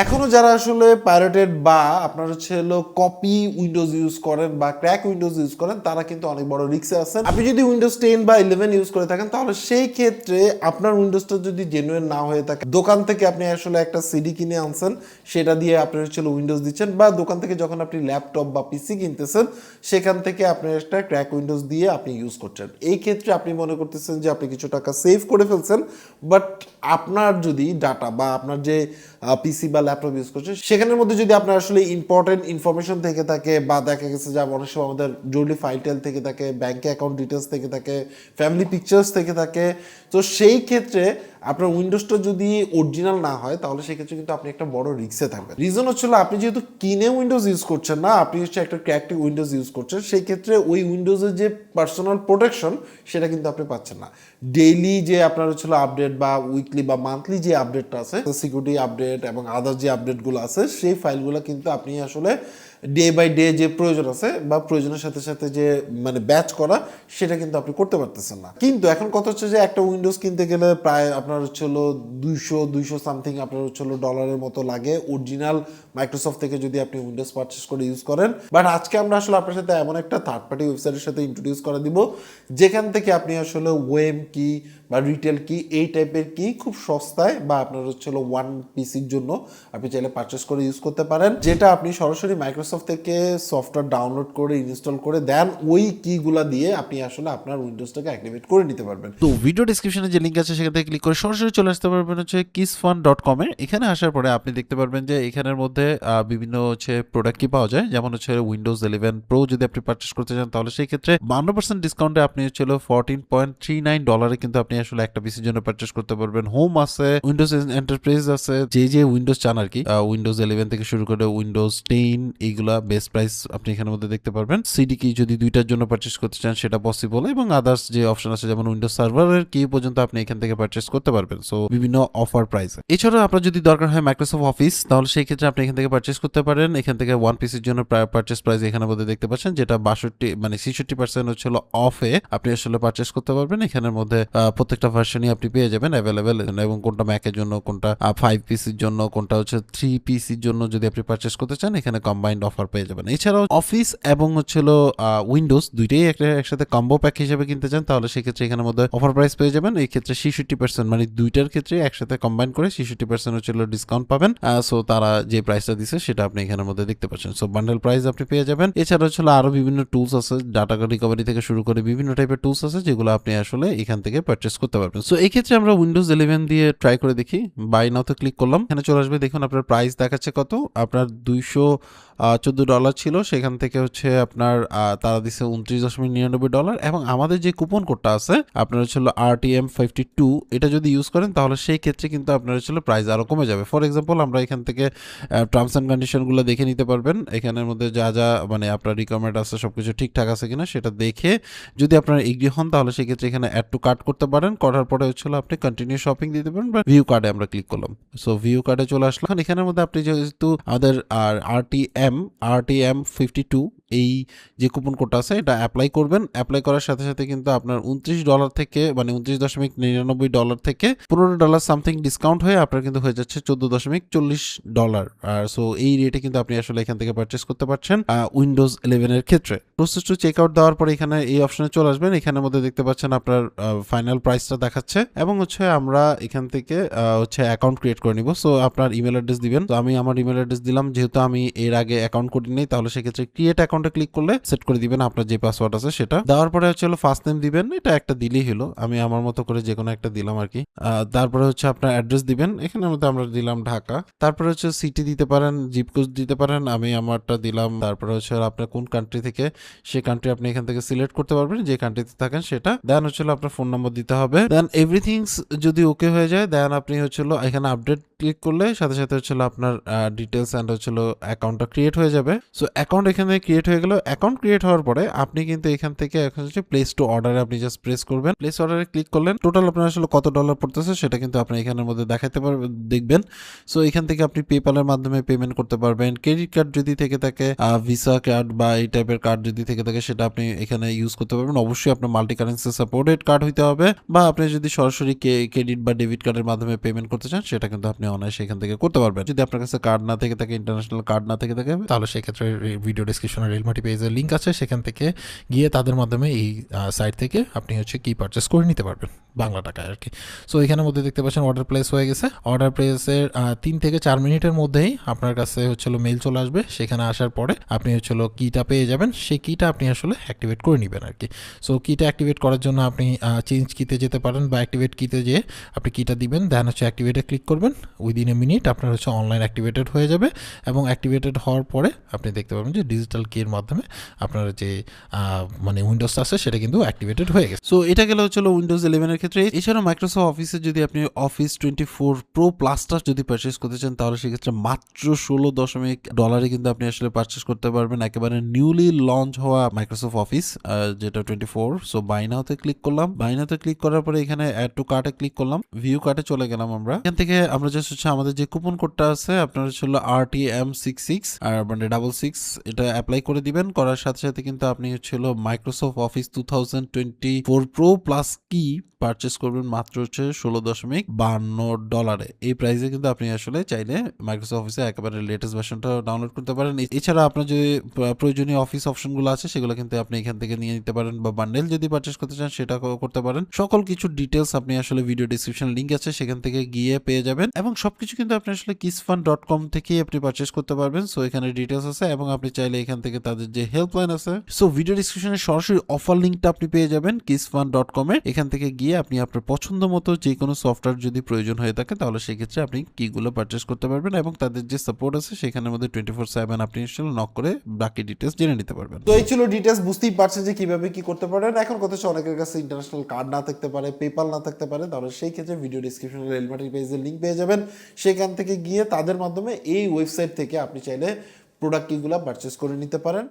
এখনো যারা আসলে পাইরেটেড বা আপনার হচ্ছে হলো কপি উইন্ডোজ ইউজ করেন বা ক্র্যাক উইন্ডোজ ইউজ করেন, তারা কিন্তু অনেক বড় রিস্কে আছেন। আপনি যদি উইন্ডোজ 10 বা 11 ইউজ করে থাকেন, তাহলে সেই ক্ষেত্রে আপনার উইন্ডোজটা যদি জেনুইন না হয়ে থাকে, দোকান থেকে আপনি আসলে একটা সিডি কিনে আনছেন, সেটা দিয়ে আপনি হচ্ছে উইন্ডোজ দিচ্ছেন, বা দোকান থেকে যখন আপনি ল্যাপটপ বা পিসি কিনতেছেন, সেখান থেকে আপনি একটা ক্র্যাক উইন্ডোজ দিয়ে আপনি ইউজ করছেন। এই ক্ষেত্রে আপনি মনে করতেছেন যে আপনি কিছু টাকা সেভ করে ফেলছেন, বাট আপনার যদি ডাটা বা আপনার যে পিসি বা ল্যাপটপ ইউজ করছেন, সেখানের মধ্যে যদি আপনার আসলে ইম্পর্টেন্ট ইনফরমেশন থেকে থাকে, বা দেখা গেছে যে অনেক সময় আমাদের জরুরি ফাইল টাইল থেকে থাকে, ব্যাংকে অ্যাকাউন্ট ডিটেলস থেকে থাকে, ফ্যামিলি পিকচার্স থেকে থাকে, তো সেই ক্ষেত্রে আপনার উইন্ডোজটা যদি অরিজিনাল না হয়, তাহলে সেক্ষেত্রে কিন্তু আপনি একটা বড় রিস্কে থাকবেন। রিজন হচ্ছে আপনি যেহেতু কিনে উইন্ডোজ ইউজ করছেন না, আপনি হচ্ছে একটা ক্র্যাকড উইন্ডোজ ইউজ করছেন, সেই ক্ষেত্রে ওই উইন্ডোজের যে পার্সোনাল প্রোটেকশন, সেটা কিন্তু আপনি পাচ্ছেন না। ডেইলি যে আপনার হচ্ছে আপডেট বা উইকলি বা মান্থলি যে আপডেটটা আছে, সিকিউরিটি আপডেট এবং আদার যে আপডেটগুলো আছে, সেই ফাইলগুলো কিন্তু আপনি আসলে ডে বাই ডে যে প্রয়োজন আছে বা প্রয়োজনের সাথে সাথে যে মানে ব্যাচ করা, সেটা কিন্তু আপনি করতে পারতেছেন না। কিন্তু এখন কথা হচ্ছে যে একটা উইন্ডোজ কিনতে গেলে প্রায় আপনার হচ্ছে 200 সামথিং আপনার হচ্ছে ডলারের মতো লাগে, অরিজিনাল মাইক্রোসফট থেকে যদি আপনি উইন্ডোজ পারচেস করে ইউজ করেন। বাট আজকে আমরা আসলে আপনার সাথে এমন একটা থার্ড পার্টি ওয়েবসাইটের সাথে ইন্ট্রোডিউস করে দিব, যেখান থেকে আপনি আসলে ওয়েম কি বা রিটেল কি, এই টাইপের কি খুব সস্তায় বা আপনার হচ্ছে ওয়ান পিসির জন্য আপনি চাইলে পারচেস করে ইউজ করতে পারেন, যেটা আপনি সরাসরি মাইক্রোসফট থেকে সফটওয়্যার ডাউনলোড করে ইনস্টল করে দেন, ওই কিগুলা দিয়ে আপনি আসলে আপনার উইন্ডোজটাকে অ্যাক্টিভেট করে নিতে পারবেন। তো ভিডিও ডিসক্রিপশনে যে লিঙ্ক আছে সেখান থেকে ক্লিক করে সরাসরি চলে আসতে পারবেন হচ্ছে kisfun.com-এ। এখানে আসার পরে আপনি দেখতে পারবেন যে এখানের মধ্যে বিভিন্ন হচ্ছে প্রোডাক্ট কি পাওয়া যায়, যেমন হচ্ছে উইন্ডোজ 11 প্রো যদি আপনি পারচেস করতে চান, তাহলে সেই ক্ষেত্রে 52% ডিসকাউন্টে আপনি হচ্ছে $14.39 কিন্তু আপনি আসলে একটা পিসির জন্য পারচেস করতে পারবেন। হোম আছে, উইন্ডোজ এন্টারপ্রাইজ আছে, যে উইন্ডোজ চান আর কি, উইন্ডোজ 11 থেকে শুরু করে উইন্ডোজ 10, এইগুলা বেস্ট প্রাইস আপনি এখানের মধ্যে দেখতে পারবেন। সিডি কি যদি দুইটার জন্য পারচেস করতে চান, সেটা পসিবল, এবং আদার্স যে অপশন আছে যেমন উইন্ডোজ সার্ভারের কি পর্যন্ত আপনি এখান থেকে পারচেস করতে পারবেন, সো বিভিন্ন অফার প্রাইসে। এছাড়াও আপনার যদি দরকার হয় মাইক্রোসফট অফিস, তাহলে সেই ক্ষেত্রে আপনি এখান থেকে পারচেস করতে পারেন। এখান থেকে ওয়ান পিসির জন্য পারচেস প্রাইস এখানে মধ্যে দেখতে পাচ্ছেন, যেটা 66% হচ্ছিল অফে আপনি আসলে পারচেস করতে পারবেন। এখানের মধ্যে প্রত্যেকটা ভার্সনই আপনি পেয়ে যাবেন অ্যাভেলেবেল, এবং কোনটা ম্যাকের জন্য, কোনটা 5 পিসির জন্য, কোনটা হচ্ছে 3 পিসির জন্য যদি আপনি পারচেস করতে চান, এখানে কম্বাইন্ড অফার পেয়ে যাবেন। এছাড়াও অফিস এবং হচ্ছিল উইন্ডোজ দুইটাই একসাথে কম্বো প্যাক হিসেবে কিনতে চান, তাহলে সেক্ষেত্রে এখানের মধ্যে অফার প্রাইস পেয়ে যাবেন। এই ক্ষেত্রে 66%, মানে দুইটার ক্ষেত্রে একসাথে কম্বাইন করে 66% হচ্ছিল ডিসকাউন্ট পাবেন। সো তারা যে প্রাইসটা দিছে সেটা আপনি এখানের মধ্যে দেখতে পাচ্ছেন। সো বান্ডেল প্রাইস আপনি পেয়ে যাবেন। এছাড়া হচ্ছিল আরো বিভিন্ন টুলস আছে, ডাটা রিকভারি থেকে শুরু করে বিভিন্ন টাইপের টুলস আছে, যেগুলো আপনি আসলে এখান থেকে পারচেস করতে পারবেন। সো এই ক্ষেত্রে আমরা উইন্ডোজ 11 দিয়ে ট্রাই করে দেখি। বাই নাওতে ক্লিক করলাম, এখানে চলে আসবে। দেখুন আপনার প্রাইস দেখাচ্ছে কত, আপনার $214 ছিল, সেখান থেকে হচ্ছে আপনার তারা দিচ্ছে $29.99, এবং আমাদের যে কুপন কোডটা আছে আপনার হচ্ছিল RTM52, এটা যদি ইউজ করেন, তাহলে সেই ক্ষেত্রে কিন্তু আপনার হচ্ছিল প্রাইস আরো কমে যাবে। ফর এক্সাম্পল, আমরা এখান থেকে টার্মস অ্যান্ড কন্ডিশনগুলো দেখে নিতে পারবেন। এখানের মধ্যে যা যা মানে আপনার রিকোয়ারমেন্ট আছে সবকিছু ঠিকঠাক আছে কিনা সেটা দেখে যদি আপনার এগ্রি হন, তাহলে সেই ক্ষেত্রে এখানে অ্যাড টু কার্ট করতে পারেন। করার পরে হচ্ছিল আপনি কন্টিনিউ শপিং দিতে পারেন, বা ভিউ কার্ডে আমরা ক্লিক করলাম। সো ভিউ কার্ডে চলে আসলাম। এখন এখানের মধ্যে আপনি যেহেতু আমাদের RTM52 এই যে কুপন কোডটা আছে এটা অ্যাপ্লাই করবেন। অ্যাপ্লাই করার সাথে সাথে কিন্তু আপনার $29 থেকে, মানে $29.99 থেকে $15 সামথিং ডিসকাউন্ট হয়ে আপনার কিন্তু হয়ে যাচ্ছে $14.40। আর সো এই রেটে কিন্তু আপনি আসলে এখান থেকে পারচেস করতে পারছেন উইন্ডোজ 11 এর ক্ষেত্রে। প্রসেস টু চেক আউট দেওয়ার পরে এখানে এই অপশনে চলে আসবেন। এখানের মধ্যে দেখতে পাচ্ছেন আপনার ফাইনাল প্রাইসটা দেখাচ্ছে, এবং হচ্ছে আমরা এখান থেকে হচ্ছে অ্যাকাউন্ট ক্রিয়েট করে নিব। সো আপনার ইমেল অ্যাড্রেস দিবেন। তো আমি আমার ইমেল অ্যাড্রেস দিলাম, যেহেতু আমি এর আগে অ্যাকাউন্ট করি নাই, তাহলে সেক্ষেত্রে ক্রিয়েট অ্যাকাউন্টে ক্লিক করলে সেট করে দিবেন আপনার যে পাসওয়ার্ড আছে সেটা। দেওয়ার পরে হচ্ছে ফার্স্ট নেম দিবেন, এটা একটা দিলেই হলো, আমি আমার মতো করে যে কোনো একটা দিলাম আর কি। তারপরে হচ্ছে আপনার অ্যাড্রেস দিবেন, এখানের মধ্যে আমরা দিলাম ঢাকা। তারপরে হচ্ছে সিটি দিতে পারেন, জিপ কোড দিতে পারেন, আমি আমারটা দিলাম। তারপরে হচ্ছে আপনার কোন কান্ট্রি থেকে, সেই কান্ট্রি আপনি এখান থেকে সিলেক্ট করতে পারবেন, যে কান্ট্রিতে থাকেন সেটা। দেন হচ্ছে আপনার ফোন নাম্বার দিতে হবে। দেন এভরিথিংস যদি ওকে হয়ে যায়, দেন আপনি হচ্ছে এখানে আপডেট ক্লিক করলে সাথে সাথে হচ্ছে আপনার ডিটেলস অ্যান্ড হচ্ছে অ্যাকাউন্টটা ক্রিয়েট হয়ে যাবে। সো অ্যাকাউন্ট এখানে ক্রিয়েট হয়ে গেল। অ্যাকাউন্ট ক্রিয়েট হওয়ার পরে আপনি কিন্তু এখান থেকে এখন হচ্ছে প্লেস টু অর্ডারে আপনি জাস্ট প্রেস করবেন। প্লেস অর্ডারে ক্লিক করলেন, টোটাল আপনার আসলে কত ডলার পড়তেছে সেটা কিন্তু আপনি এখানের মধ্যে দেখাতে পারবেন, দেখবেন। সো এখান থেকে আপনি পেপ্যালের মাধ্যমে পেমেন্ট করতে পারবেন। ক্রেডিট কার্ড যদি থেকে থাকে, ভিসা কার্ড বা এই টাইপের কার্ড যদি থেকে থাকে, সেটা আপনি এখানে ইউজ করতে পারবেন। অবশ্যই আপনার মাল্টি কারেন্সি সাপোর্টেড কার্ড হইতে হবে, বা আপনি যদি সরাসরি ক্রেডিট বা ডেবিট কার্ডের মাধ্যমে পেমেন্ট করতে চান, সেটা কিন্তু আপনি অনায়াসে এখান থেকে করতে পারবেন। যদি আপনার কাছে কার্ড না থেকে থাকে, ইন্টারন্যাশনাল কার্ড না থেকে থাকে, তাহলে সেক্ষেত্রে ভিডিও ডিসক্রিপশনে রেলমাটি পেজের লিঙ্ক আছে, সেখান থেকে গিয়ে তাদের মাধ্যমে এই সাইট থেকে আপনি হচ্ছে কি পারচেস করে নিতে পারবেন বাংলা টাকায় আর কি। সো এখানের মধ্যে দেখতে পাচ্ছেন অর্ডার প্লেস হয়ে গেছে। অর্ডার প্লেসের 3 থেকে 4 মিনিটের মধ্যেই আপনার কাছে হচ্ছিল মেল চলে আসবে। সেখানে আসার পরে আপনি হচ্ছিল কিটা পেয়ে যাবেন, সেই কিটা আপনি আসলে অ্যাক্টিভেট করে নেবেন আর কি। সো কিটা অ্যাক্টিভেট করার জন্য আপনি চেঞ্জ কিতে যেতে পারেন বা অ্যাক্টিভেট কিতে যেয়ে আপনি কিটা দিবেন, দেন হচ্ছে অ্যাক্টিভেটে ক্লিক করবেন। উইদিন এ মিনিট আপনার হচ্ছে অনলাইন অ্যাক্টিভেটেড হয়ে যাবে এবং অ্যাক্টিভেটেড হওয়ার পরে আপনি দেখতে পাবেন যে ডিজিটাল কির মাধ্যমে আপনার যে মানে উইন্ডোজটা আছে সেটা কিন্তু অ্যাক্টিভেটেড হয়ে গেছে। সো এটা গেলে হচ্ছিল উইন্ডোজ 11 এর ক্ষেত্রে। এছাড়াও মাইক্রোসফট অফিসে যদি আপনি অফিস 24 প্রো প্লাসটা যদি পারচেস করতে চান, তাহলে সেক্ষেত্রে মাত্র $16 কিন্তু আপনি আসলে পারচেস করতে পারবেন একেবারে নিউলি লঞ্চ হওয়া মাইক্রোসফট অফিস যেটা 24। সো বাই নাওতে ক্লিক করলাম। বাই নাওতে ক্লিক করার পরে এখানে অ্যাড টু কার্টে ক্লিক করলাম, ভিউ কার্টে চলে গেলাম। আমরা এখান থেকে আমরা জাস্ট হচ্ছে আমাদের যে কুপন কোডটা আছে আপনার হচ্ছে RTM66 আর মানে 66, এটা অ্যাপ্লাই করে দিবেন। করার সাথে সাথে কিন্তু আপনি হচ্ছিল মাইক্রোসফট অফিস 2024 প্রো প্লাস কি পারচেস করবেন মাত্র হচ্ছে $16.52। এই প্রাইসে কিন্তু আপনি আসলে চাইলে মাইক্রোসফট অফিসে একেবারে লেটেস্ট ভার্সনটা ডাউনলোড করতে পারেন। এছাড়া আপনার যে প্রয়োজনীয় অফিস অপশনগুলো আছে সেগুলো কিন্তু আপনি এখান থেকে নিয়ে নিতে পারেন, বা বান্ডেল যদি পারচেস করতে চান সেটা করতে পারেন। সকল কিছু ডিটেলস আপনি আসলে ভিডিও ডিসক্রিপশন লিংক আছে সেখান থেকে গিয়ে পেয়ে যাবেন, এবং সবকিছু কিন্তু আপনি আসলে kisfund.com থেকেই আপনি পারচেস করতে পারবেন। সো এখানে ডিটেলস আছে এবং আপনি চাইলে এখান থেকে তাদের যে হেল্পলাইন আছে, সো ভিডিও ডিসক্রিপশনে সরাসরি অফার লিংকটা আপনি পেয়ে যাবেন kisfund.com এর। এখান থেকে গিয়ে আপনি আপনার পছন্দ মতো যে কোনো সফটওয়্যার যদি প্রয়োজন হয়ে থাকে তাহলে সেক্ষেত্রে আপনি কিগুলো পারচেস করতে পারবেন, এবং তাদের যে সাপোর্ট আছে সেখানের মধ্যে 24/7 আপনি আসলে নক করে বাকি ডিটেলস জেনে নিতে পারবেন। তো এই ছিল ডিটেলস, বুঝতেই পারছেন যে কিভাবে কি করতে পারেন। এখন কথা হচ্ছে অনেকের কাছে ইন্টারন্যাশনাল কার্ড না থাকতে পারে, পেপাল না থাকতে পারে, তাহলে সেই ক্ষেত্রে ভিডিও ডিসক্রিপশনে রেলমাটির পেজের লিঙ্ক পেয়ে যাবেন। সেখান থেকে গিয়ে তাদের মাধ্যমে এই ওয়েবসাইট থেকে আপনি চাইলে প্রোডাক্ট কিগুলো পারচেস করে নিতে পারেন।